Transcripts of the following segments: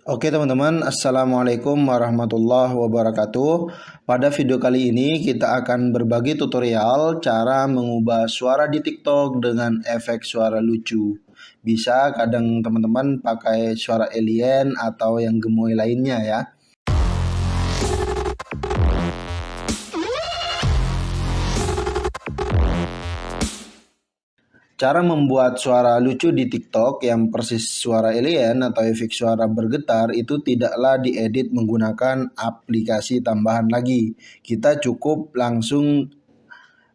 Oke teman-teman, Assalamualaikum warahmatullahi wabarakatuh. Pada video kali ini kita akan berbagi tutorial cara mengubah suara di TikTok dengan efek suara lucu. Bisa kadang teman-teman pakai suara alien atau yang gemoy lainnya ya. Cara membuat suara lucu di TikTok yang persis suara alien atau efek suara bergetar itu tidaklah diedit menggunakan aplikasi tambahan lagi. Kita cukup langsung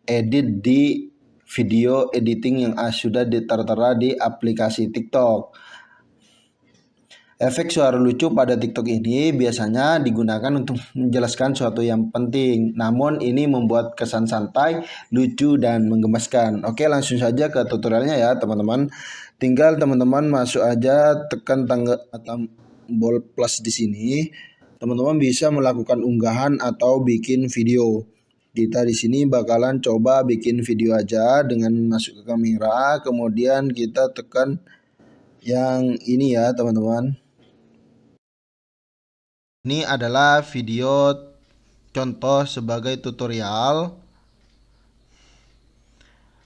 edit di video editing yang sudah tertera di aplikasi TikTok. Efek suara lucu pada TikTok ini biasanya digunakan untuk menjelaskan sesuatu yang penting, namun ini membuat kesan santai, lucu, dan menggemaskan. Oke, langsung saja ke tutorialnya ya teman-teman. Tinggal teman-teman masuk aja, tekan tombol plus di sini. Teman-teman bisa melakukan unggahan atau bikin video. Kita di sini bakalan coba bikin video aja dengan masuk ke kamera, kemudian kita tekan yang ini ya teman-teman. Ini adalah video contoh sebagai tutorial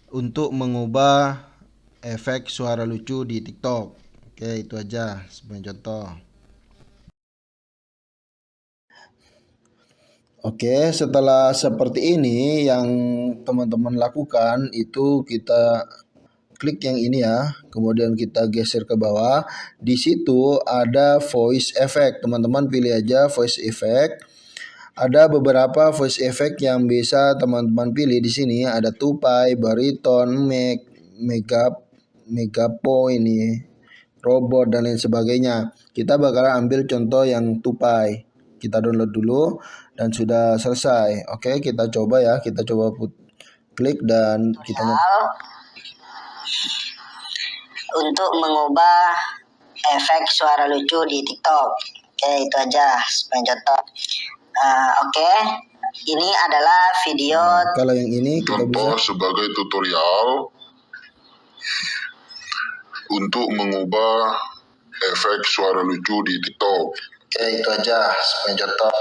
untuk mengubah efek suara lucu di TikTok. Oke, itu aja sebagai contoh. Oke, setelah seperti ini yang teman-teman lakukan itu kita klik yang ini ya, kemudian kita geser ke bawah. Di situ ada voice effect. Teman-teman pilih aja voice effect. Ada beberapa voice effect yang bisa teman-teman pilih di sini. Ada tupai, bariton, megapo ini, robot dan lain sebagainya. Kita bakal ambil contoh yang tupai. Kita download dulu dan sudah selesai. Oke, kita coba ya. Kita coba klik dan kita untuk mengubah efek suara lucu di TikTok. Oke, itu aja sebagai contoh. Oke, ini adalah video. Kalau yang ini kita contoh bisa sebagai tutorial untuk mengubah efek suara lucu di TikTok. Oke, itu aja sebagai contoh.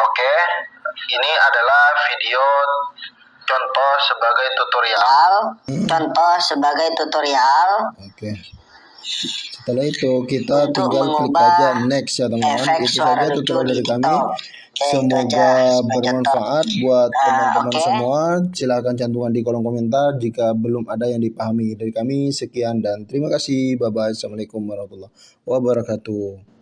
Oke, ini adalah video contoh sebagai tutorial. Oke. Setelah itu kita tinggal klik aja next ya teman-teman. Itu saja tutorial dari kami. Semoga bermanfaat buat teman-teman semua. Silahkan cantumkan di kolom komentar jika belum ada yang dipahami. Dari kami sekian dan terima kasih. Bye bye. Assalamualaikum warahmatullahi wabarakatuh.